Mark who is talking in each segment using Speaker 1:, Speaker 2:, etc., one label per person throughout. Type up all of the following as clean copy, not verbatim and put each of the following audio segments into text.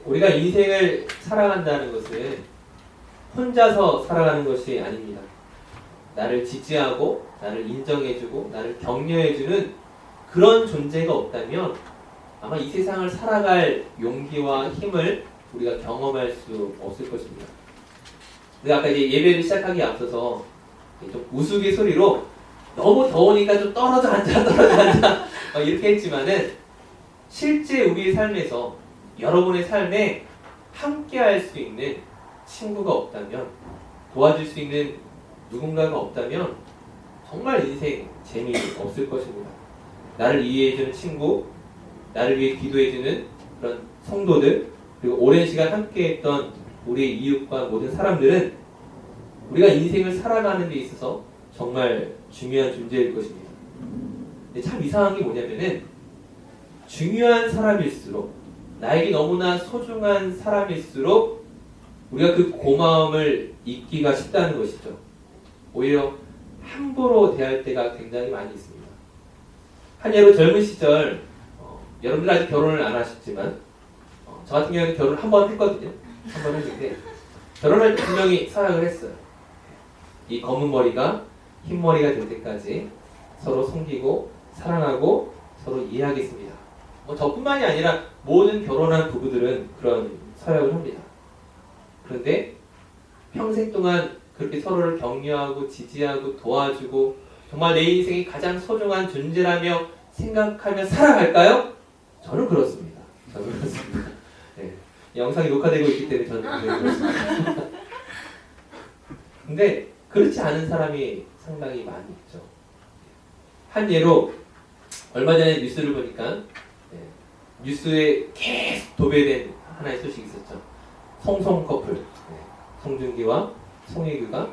Speaker 1: 우리가 인생을 살아간다는 것은 혼자서 살아가는 것이 아닙니다. 나를 지지하고 나를 인정해주고 나를 격려해주는 그런 존재가 없다면 아마 이 세상을 살아갈 용기와 힘을 우리가 경험할 수 없을 것입니다. 근데 아까 이제 예배를 시작하기에 앞서서 좀 우스갯소리로 너무 더우니까 좀 떨어져 앉아 이렇게 했지만은 실제 우리의 삶에서 여러분의 삶에 함께 할 수 있는 친구가 없다면, 도와줄 수 있는 누군가가 없다면 정말 인생 재미없을 것입니다. 나를 이해해주는 친구, 나를 위해 기도해주는 그런 성도들, 그리고 오랜 시간 함께했던 우리의 이웃과 모든 사람들은 우리가 인생을 살아가는 데 있어서 정말 중요한 존재일 것입니다. 근데 참 이상한 게 뭐냐면은 중요한 사람일수록, 나에게 너무나 소중한 사람일수록 우리가 그 고마움을 잊기가 쉽다는 것이죠. 오히려 함부로 대할 때가 굉장히 많이 있습니다. 한 예로 젊은 시절, 여러분들 아직 결혼을 안 하셨지만 저 같은 경우는 결혼을 한 번 했거든요. 한 번 했는데 결혼할 때 분명히 서약을 했어요. 이 검은 머리가 흰 머리가 될 때까지 서로 섬기고 사랑하고 서로 이해하겠습니다. 저뿐만이 아니라 모든 결혼한 부부들은 그런 서약을 합니다. 그런데 평생 동안 그렇게 서로를 격려하고 지지하고 도와주고 정말 내 인생이 가장 소중한 존재라며 생각하며 살아갈까요? 저는 그렇습니다. 네. 영상이 녹화되고 있기 때문에 저는 그렇습니다. 근데 그렇지 않은 사람이 상당히 많이 있죠. 한 예로 얼마 전에 뉴스를 보니까 뉴스에 계속 도배된 하나의 소식이 있었죠. 송송 커플, 송중기와 송혜교가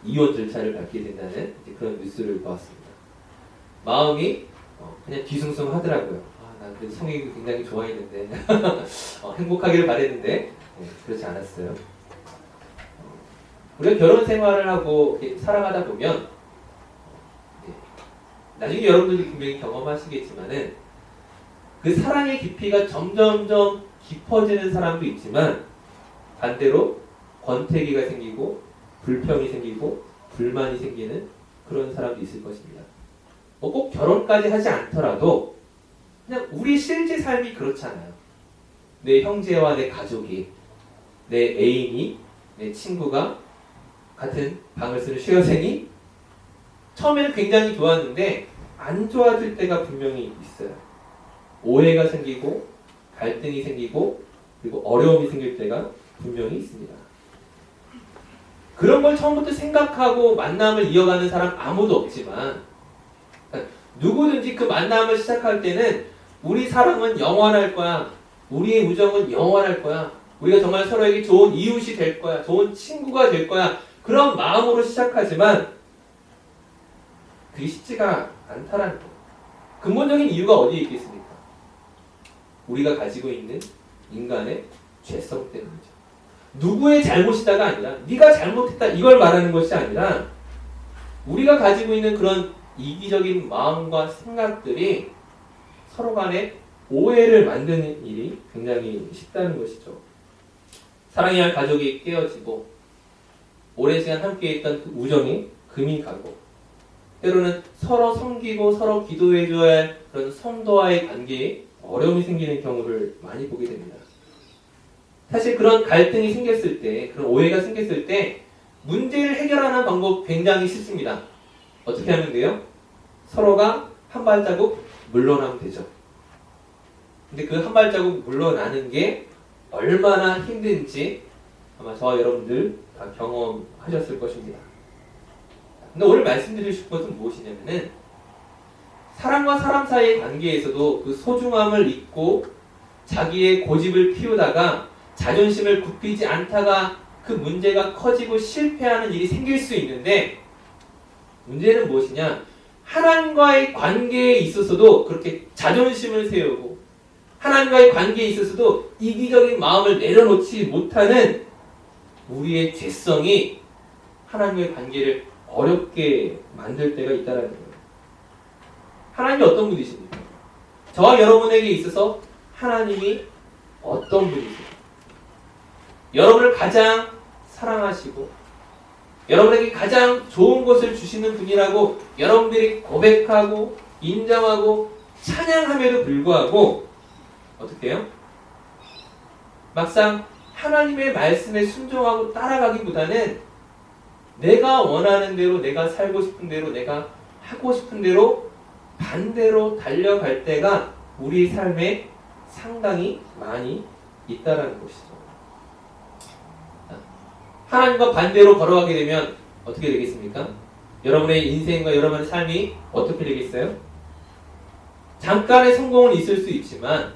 Speaker 1: 이혼 절차를 밟게 된다는 그런 뉴스를 보았습니다. 마음이 그냥 뒤숭숭하더라고요. 난 그래도 송혜교 굉장히 좋아했는데 행복하기를 바랬는데 그렇지 않았어요. 우리가 결혼 생활을 하고 살아가다 보면 나중에 여러분들이 분명히 경험하시겠지만은 그 사랑의 깊이가 점점점 깊어지는 사람도 있지만 반대로 권태기가 생기고 불평이 생기고 불만이 생기는 그런 사람도 있을 것입니다. 꼭 결혼까지 하지 않더라도 그냥 우리 실제 삶이 그렇잖아요. 내 형제와 내 가족이, 내 애인이, 내 친구가 같은 방을 쓰는 쉐어생이 처음에는 굉장히 좋았는데 안 좋아질 때가 분명히 있어요. 오해가 생기고 갈등이 생기고 그리고 어려움이 생길 때가 분명히 있습니다. 그런 걸 처음부터 생각하고 만남을 이어가는 사람 아무도 없지만 누구든지 그 만남을 시작할 때는 우리 사랑은 영원할 거야. 우리의 우정은 영원할 거야. 우리가 정말 서로에게 좋은 이웃이 될 거야. 좋은 친구가 될 거야. 그런 마음으로 시작하지만 그게 쉽지가 않다라는 거예요. 근본적인 이유가 어디에 있겠습니까? 우리가 가지고 있는 인간의 죄성 때문이죠. 누구의 잘못이다가 아니라 네가 잘못했다 이걸 말하는 것이 아니라 우리가 가지고 있는 그런 이기적인 마음과 생각들이 서로 간에 오해를 만드는 일이 굉장히 쉽다는 것이죠. 사랑해야 할 가족이 깨어지고 오랜 시간 함께했던 그 우정이 금이 가고 때로는 서로 섬기고 서로 기도해줘야 할 그런 성도와의 관계에 어려움이 생기는 경우를 많이 보게 됩니다. 사실 그런 갈등이 생겼을 때, 그런 오해가 생겼을 때 문제를 해결하는 방법 굉장히 쉽습니다. 어떻게 하면 돼요? 서로가 한 발자국 물러나면 되죠. 근데 그 한 발자국 물러나는 게 얼마나 힘든지 아마 저와 여러분들 다 경험하셨을 것입니다. 근데 오늘 말씀드리고 싶은 것은 무엇이냐면은 사람과 사람 사이의 관계에서도 그 소중함을 잊고 자기의 고집을 피우다가 자존심을 굽히지 않다가 그 문제가 커지고 실패하는 일이 생길 수 있는데 문제는 무엇이냐? 하나님과의 관계에 있어서도 그렇게 자존심을 세우고 하나님과의 관계에 있어서도 이기적인 마음을 내려놓지 못하는 우리의 죄성이 하나님과의 관계를 어렵게 만들 때가 있다는 거예요. 하나님이 어떤 분이십니까? 저와 여러분에게 있어서 하나님이 어떤 분이세요? 여러분을 가장 사랑하시고 여러분에게 가장 좋은 것을 주시는 분이라고 여러분들이 고백하고 인정하고 찬양함에도 불구하고 어떻게 해요? 막상 하나님의 말씀에 순종하고 따라가기보다는 내가 원하는 대로, 내가 살고 싶은 대로, 내가 하고 싶은 대로 반대로 달려갈 때가 우리 삶에 상당히 많이 있다라는 것이죠. 하나님과 반대로 걸어가게 되면 어떻게 되겠습니까? 여러분의 인생과 여러분의 삶이 어떻게 되겠어요? 잠깐의 성공은 있을 수 있지만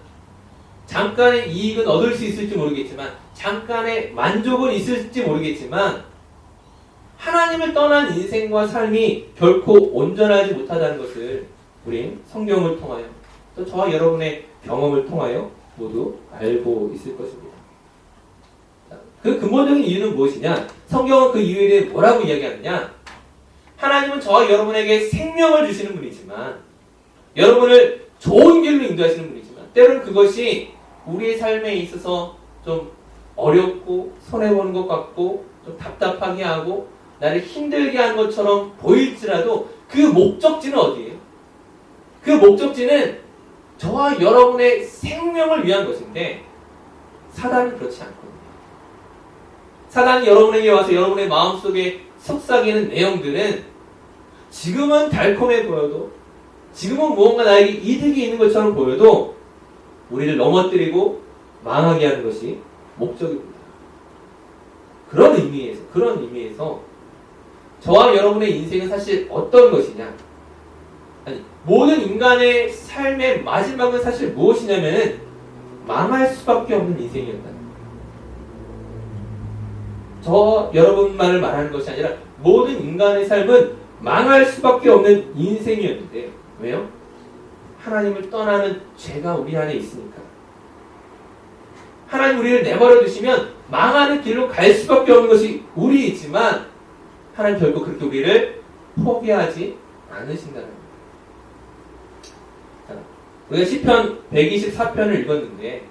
Speaker 1: 잠깐의 이익은 얻을 수 있을지 모르겠지만 잠깐의 만족은 있을지 모르겠지만 하나님을 떠난 인생과 삶이 결코 온전하지 못하다는 것을 우린 성경을 통하여 또 저와 여러분의 경험을 통하여 모두 알고 있을 것입니다. 그 근본적인 이유는 무엇이냐? 성경은 그 이유에 대해 뭐라고 이야기하느냐? 하나님은 저와 여러분에게 생명을 주시는 분이지만 여러분을 좋은 길로 인도하시는 분이지만 때로는 그것이 우리의 삶에 있어서 좀 어렵고 손해보는 것 같고 좀 답답하게 하고 나를 힘들게 하는 것처럼 보일지라도 그 목적지는 어디예요? 그 목적지는 저와 여러분의 생명을 위한 것인데 사단은 그렇지 않거든요. 사단이 여러분에게 와서 여러분의 마음속에 속삭이는 내용들은 지금은 달콤해 보여도 지금은 무언가 나에게 이득이 있는 것처럼 보여도 우리를 넘어뜨리고 망하게 하는 것이 목적입니다. 그런 의미에서 저와 여러분의 인생은 사실 어떤 것이냐? 아니, 모든 인간의 삶의 마지막은 사실 무엇이냐면 망할 수밖에 없는 인생이었다. 저 여러분만을 말하는 것이 아니라 모든 인간의 삶은 망할 수밖에 없는 인생이었는데 왜요? 하나님을 떠나는 죄가 우리 안에 있으니까. 하나님 우리를 내버려 두시면 망하는 길로 갈 수밖에 없는 것이 우리이지만 하나님 결코 그렇게 우리를 포기하지 않으신다는 겁니다. 우리가 시편 124편을 읽었는데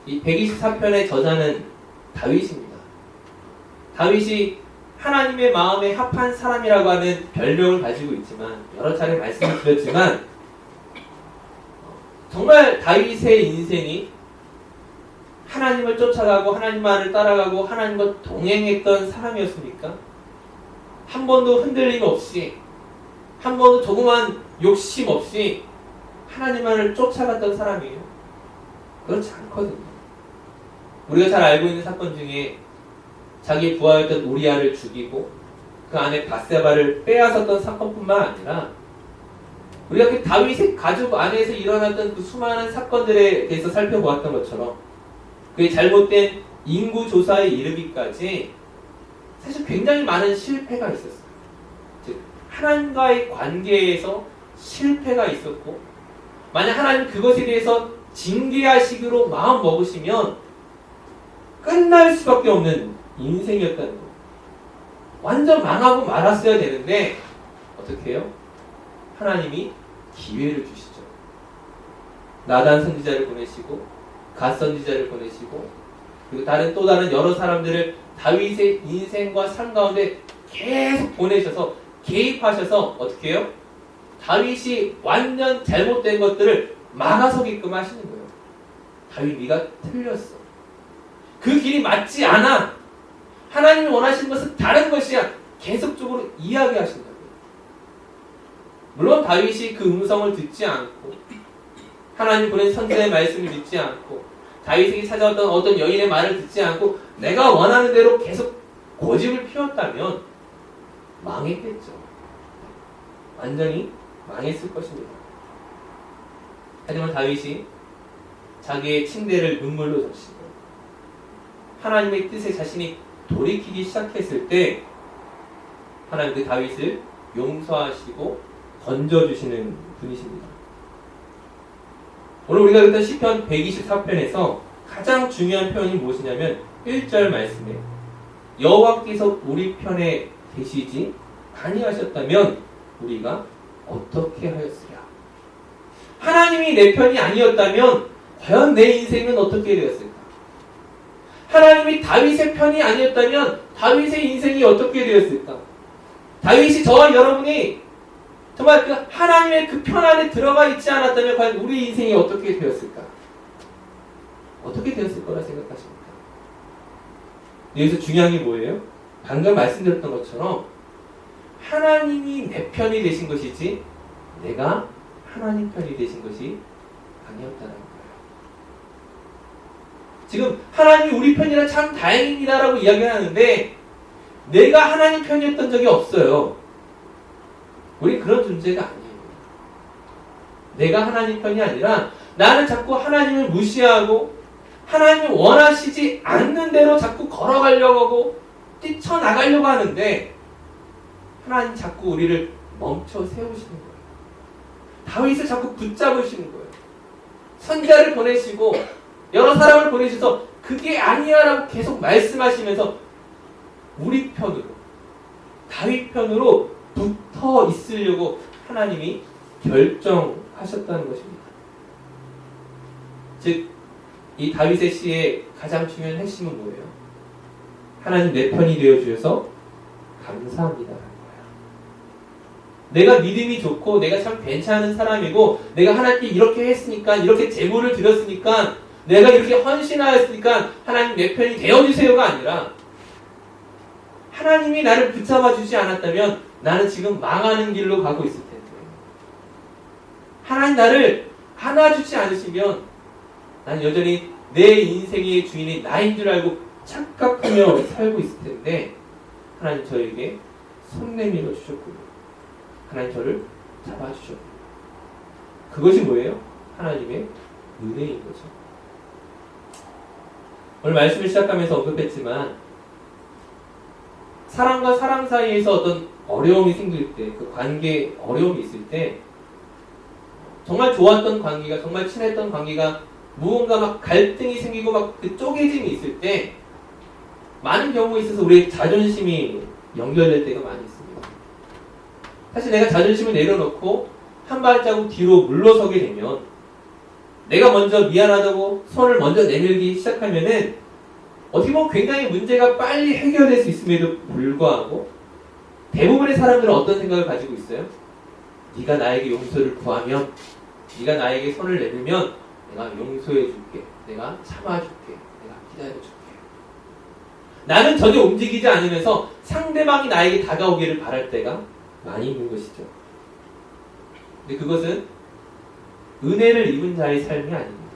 Speaker 1: 이 124편의 저자는 다윗입니다. 다윗이 하나님의 마음에 합한 사람이라고 하는 별명을 가지고 있지만 여러 차례 말씀을 드렸지만 정말 다윗의 인생이 하나님을 쫓아가고 하나님만을 따라가고 하나님과 동행했던 사람이었습니까? 한 번도 흔들림 없이 한 번도 조그만 욕심 없이 하나님만을 쫓아갔던 사람이에요. 그렇지 않거든요. 우리가 잘 알고 있는 사건 중에 자기 부하였던 우리아를 죽이고 그 안에 밧세바를 빼앗았던 사건뿐만 아니라 우리가 그 다윗의 가족 안에서 일어났던 그 수많은 사건들에 대해서 살펴보았던 것처럼 그의 잘못된 인구 조사에 이르기까지 사실 굉장히 많은 실패가 있었어요. 즉 하나님과의 관계에서 실패가 있었고 만약 하나님 그것에 대해서 징계하시기로 마음 먹으시면 끝날 수밖에 없는 인생이었다는 거. 완전 망하고 말았어야 되는데 어떻게 해요? 하나님이 기회를 주시죠. 나단 선지자를 보내시고 갓 선지자를 보내시고 그리고 또 다른 여러 사람들을 다윗의 인생과 삶 가운데 계속 보내셔서 개입하셔서 어떻게 해요? 다윗이 완전 잘못된 것들을 막아서게끔 하시는 거예요. 다윗 네가 틀렸어. 그 길이 맞지 않아. 하나님이 원하시는 것은 다른 것이야. 계속적으로 이야기하신다고요. 물론 다윗이 그 음성을 듣지 않고 하나님 보낸 선지자의 말씀을 듣지 않고 다윗에게 찾아왔던 어떤 여인의 말을 듣지 않고 내가 원하는 대로 계속 고집을 피웠다면 망했겠죠. 완전히 망했을 것입니다. 하지만 다윗이 자기의 침대를 눈물로 적시고 하나님의 뜻에 자신이 돌이키기 시작했을 때 하나님 그 다윗을 용서하시고 건져주시는 분이십니다. 오늘 우리가 읽었던 시편 124편에서 가장 중요한 표현이 무엇이냐면 1절 말씀에 여호와께서 우리 편에 계시지 아니하셨다면 우리가 어떻게 하였으랴. 하나님이 내 편이 아니었다면 과연 내 인생은 어떻게 되었을까? 하나님이 다윗의 편이 아니었다면 다윗의 인생이 어떻게 되었을까? 다윗이 저와 여러분이 정말 그 하나님의 그 편 안에 들어가 있지 않았다면 과연 우리 인생이 어떻게 되었을까? 어떻게 되었을 거라 생각하십니까? 여기서 중요한 게 뭐예요? 방금 말씀드렸던 것처럼 하나님이 내 편이 되신 것이지 내가 하나님 편이 되신 것이 아니었다는 거예요. 지금 하나님이 우리 편이라 참 다행입니다라고 이야기하는데 내가 하나님 편이었던 적이 없어요. 우리 그런 존재가 아니에요. 내가 하나님 편이 아니라 나는 자꾸 하나님을 무시하고 하나님이 원하시지 않는 대로 자꾸 걸어가려고 하고 뛰쳐나가려고 하는데 하나님 자꾸 우리를 멈춰 세우시는 거예요. 다윗을 자꾸 붙잡으시는 거예요. 선지자를 보내시고 여러 사람을 보내셔서 그게 아니야라고 계속 말씀하시면서 우리 편으로 다윗 편으로 붙어 있으려고 하나님이 결정하셨다는 것입니다. 즉, 이 다윗의 시의 가장 중요한 핵심은 뭐예요? 하나님 내 편이 되어주셔서 감사합니다. 내가 믿음이 좋고 내가 참 괜찮은 사람이고 내가 하나님께 이렇게 했으니까 이렇게 제물을 드렸으니까 내가 이렇게 헌신하였으니까 하나님 내 편이 되어주세요가 아니라 하나님이 나를 붙잡아 주지 않았다면 나는 지금 망하는 길로 가고 있을 텐데 하나님 나를 안아주지 않으시면 나는 여전히 내 인생의 주인이 나인 줄 알고 착각하며 살고 있을 텐데 하나님 저에게 손 내밀어 주셨고요. 하나님 저를 잡아주셨고요. 그것이 뭐예요? 하나님의 은혜인 거죠. 오늘 말씀을 시작하면서 언급했지만 사람과 사람 사이에서 어떤 어려움이 생길 때, 그 관계 어려움이 있을 때 정말 좋았던 관계가, 정말 친했던 관계가 무언가 막 갈등이 생기고 막 그 쪼개짐이 있을 때 많은 경우에 있어서 우리의 자존심이 연결될 때가 많이 있습니다. 사실 내가 자존심을 내려놓고 한 발자국 뒤로 물러서게 되면 내가 먼저 미안하다고 손을 먼저 내밀기 시작하면은 어떻게 보면 굉장히 문제가 빨리 해결될 수 있음에도 불구하고 대부분의 사람들은 어떤 생각을 가지고 있어요? 네가 나에게 용서를 구하면, 네가 나에게 손을 내밀면 내가 용서해 줄게, 내가 참아줄게, 내가 기다려줄게. 나는 전혀 움직이지 않으면서 상대방이 나에게 다가오기를 바랄 때가 많이 있는 것이죠. 근데 그것은 은혜를 입은 자의 삶이 아닙니다.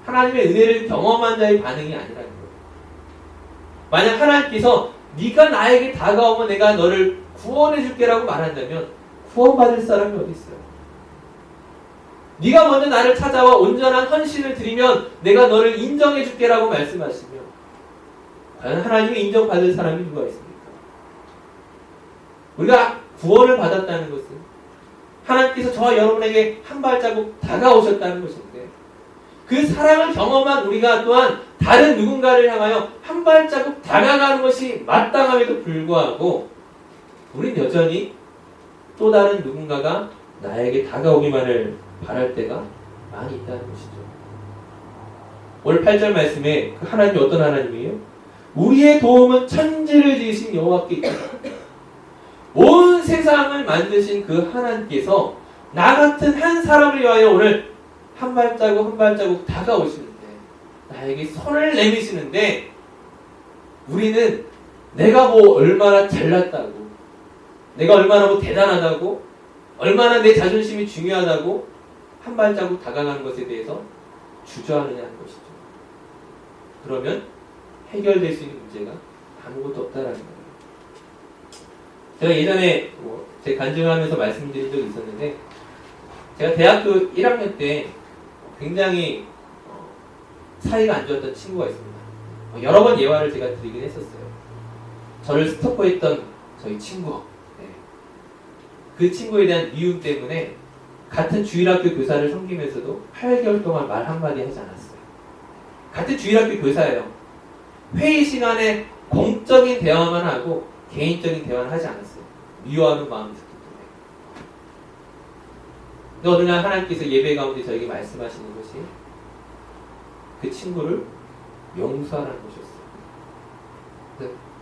Speaker 1: 하나님의 은혜를 경험한 자의 반응이 아니라는 거예요. 만약 하나님께서 네가 나에게 다가오면 내가 너를 구원해 줄게라고 말한다면 구원받을 사람이 어디 있어요? 네가 먼저 나를 찾아와 온전한 헌신을 드리면 내가 너를 인정해 줄게라고 말씀하시며 과연 하나님의 인정받을 사람이 누가 있습니까? 우리가 구원을 받았다는 것은 하나님께서 저와 여러분에게 한 발자국 다가오셨다는 것인데 그 사랑을 경험한 우리가 또한 다른 누군가를 향하여 한 발자국 다가가는 것이 마땅함에도 불구하고 우린 여전히 또 다른 누군가가 나에게 다가오기만을 바랄 때가 많이 있다는 것이죠. 오늘 8절 말씀에 그 하나님이 어떤 하나님이에요? 우리의 도움은 천지를 지으신 여호와께 있다. 온 세상을 만드신 그 하나님께서 나 같은 한 사람을 위하여 오늘 한 발자국 한 발자국 다가오시는데 나에게 손을 내미시는데 우리는 내가 뭐 얼마나 잘났다고 내가 얼마나 뭐 대단하다고 얼마나 내 자존심이 중요하다고 한 발자국 다가가는 것에 대해서 주저하느냐는 것이죠. 그러면 해결될 수 있는 문제가 아무것도 없다라는 거예요. 제가 예전에 제 간증을 하면서 말씀드린 적이 있었는데 제가 대학교 1학년 때 굉장히 사이가 안 좋았던 친구가 있습니다. 여러 번 예화를 제가 드리긴 했었어요. 저를 스토커했던 저희 친구. 네. 그 친구에 대한 미움 때문에 같은 주일학교 교사를 섬기면서도 8개월 동안 말 한마디 하지 않았어요. 같은 주일학교 교사예요. 회의 시간에 공적인 대화만 하고 개인적인 대화는 하지 않았어요. 미워하는 마음이 있었기 때문에. 근데 어느 날 하나님께서 예배 가운데 저에게 말씀하시는 것이 그 친구를 용서하라는 것이었어요.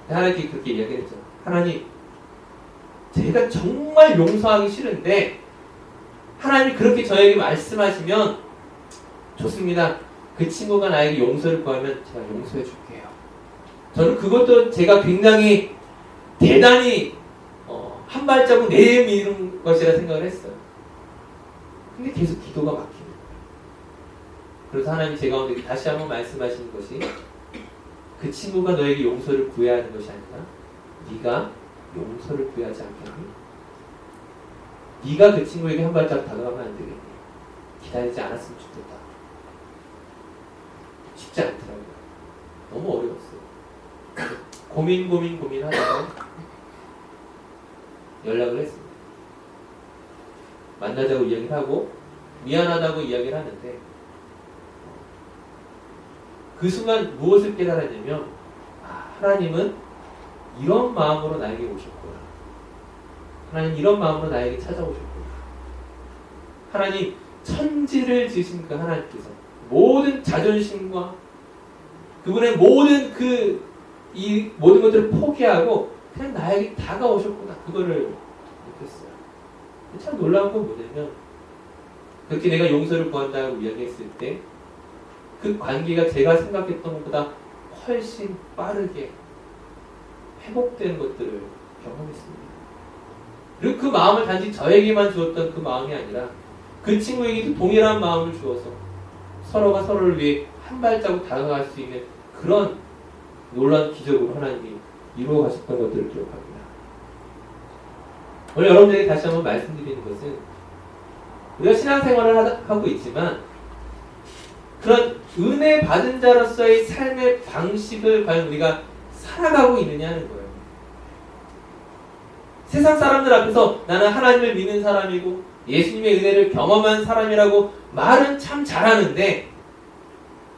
Speaker 1: 하나님께 그렇게 이야기했죠. 하나님, 제가 정말 용서하기 싫은데 하나님이 그렇게 저에게 말씀하시면 좋습니다. 그 친구가 나에게 용서를 구하면 제가 용서해 줄게요. 저는 그것도 제가 굉장히 대단히 한 발자국 내미는 것이라 생각을 했어요. 근데 계속 기도가 막히는 거예요. 그래서 하나님 제 가운데 다시 한번 말씀하시는 것이 그 친구가 너에게 용서를 구해야 하는 것이 아니라 네가 용서를 구하지 않겠니? 네가 그 친구에게 한 발자국 다가가면 안 되겠니? 기다리지 않았으면 좋겠다. 쉽지 않더라고요. 너무 어려웠어요. 고민하다가 연락을 했습니다. 만나자고 이야기를 하고 미안하다고 이야기를 하는데 그 순간 무엇을 깨달았냐면 하나님은 이런 마음으로 나에게 오셨구나. 하나님 이런 마음으로 나에게 찾아오셨구나. 하나님 천지를 지으신 그 하나님께서 모든 자존심과 그분의 모든 이 모든 것들을 포기하고 그냥 나에게 다가오셨구나. 그거를 느꼈어요. 참 놀라운 건 뭐냐면 그렇게 내가 용서를 구한다고 이야기했을 때 그 관계가 제가 생각했던 것보다 훨씬 빠르게 회복되는 것들을 경험했습니다. 그리고 그 마음을 단지 저에게만 주었던 그 마음이 아니라 그 친구에게도 동일한 마음을 주어서 서로가 서로를 위해 한 발자국 다가갈 수 있는 그런 놀라운 기적으로 하나님이 이루어 가셨던 것들을 기억합니다. 오늘 여러분들에게 다시 한번 말씀드리는 것은 우리가 신앙생활을 하고 있지만 그런 은혜 받은 자로서의 삶의 방식을 과연 우리가 살아가고 있느냐는 거예요. 세상 사람들 앞에서 나는 하나님을 믿는 사람이고 예수님의 은혜를 경험한 사람이라고 말은 참 잘하는데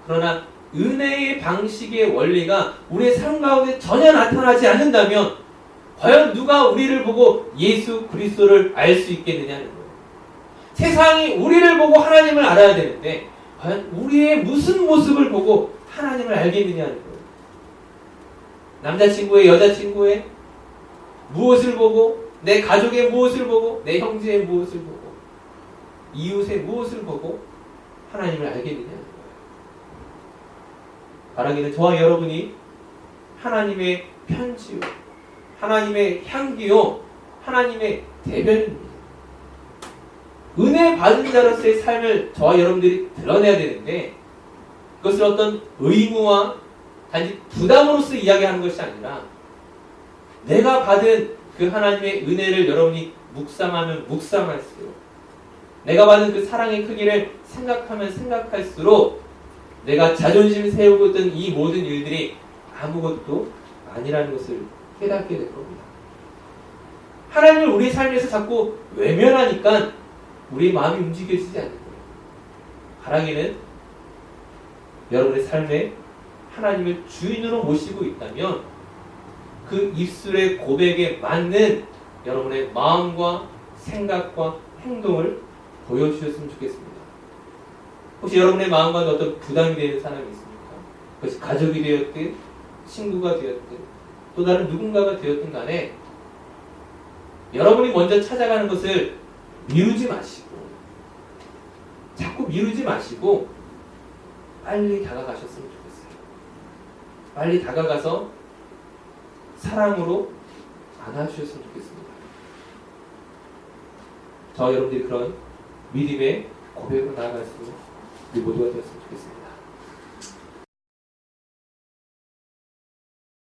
Speaker 1: 그러나 은혜의 방식의 원리가 우리의 삶 가운데 전혀 나타나지 않는다면 과연 누가 우리를 보고 예수 그리스도를 알 수 있겠느냐는 거예요. 세상이 우리를 보고 하나님을 알아야 되는데 과연 우리의 무슨 모습을 보고 하나님을 알겠느냐는 거예요. 남자친구의 여자친구의 무엇을 보고 내 가족의 무엇을 보고 내 형제의 무엇을 보고 이웃의 무엇을 보고 하나님을 알겠느냐는 거예요. 바라기는 저와 여러분이 하나님의 편지요 하나님의 향기요 하나님의 대변입니다. 은혜 받은 자로서의 삶을 저와 여러분들이 드러내야 되는데 그것을 어떤 의무와 단지 부담으로서 이야기하는 것이 아니라 내가 받은 그 하나님의 은혜를 여러분이 묵상하면 묵상할수록 내가 받은 그 사랑의 크기를 생각하면 생각할수록 내가 자존심 세우고 있던 이 모든 일들이 아무것도 아니라는 것을 깨닫게 될 겁니다. 하나님을 우리 삶에서 자꾸 외면하니까 우리 마음이 움직여지지 않는 거예요. 바라기는 여러분의 삶에 하나님을 주인으로 모시고 있다면 그 입술의 고백에 맞는 여러분의 마음과 생각과 행동을 보여주셨으면 좋겠습니다. 혹시 여러분의 마음 가운데 어떤 부담이 되는 사람이 있습니까? 그것이 가족이 되었든 친구가 되었든 또 다른 누군가가 되었든 간에 여러분이 먼저 찾아가는 것을 미루지 마시고 자꾸 미루지 마시고 빨리 다가가셨으면 좋겠어요. 빨리 다가가서 사랑으로 안아주셨으면 좋겠습니다. 저와 여러분들이 그런 믿음의 고백으로 나아갈 수 우리 모두가 되었으면 좋겠습니다.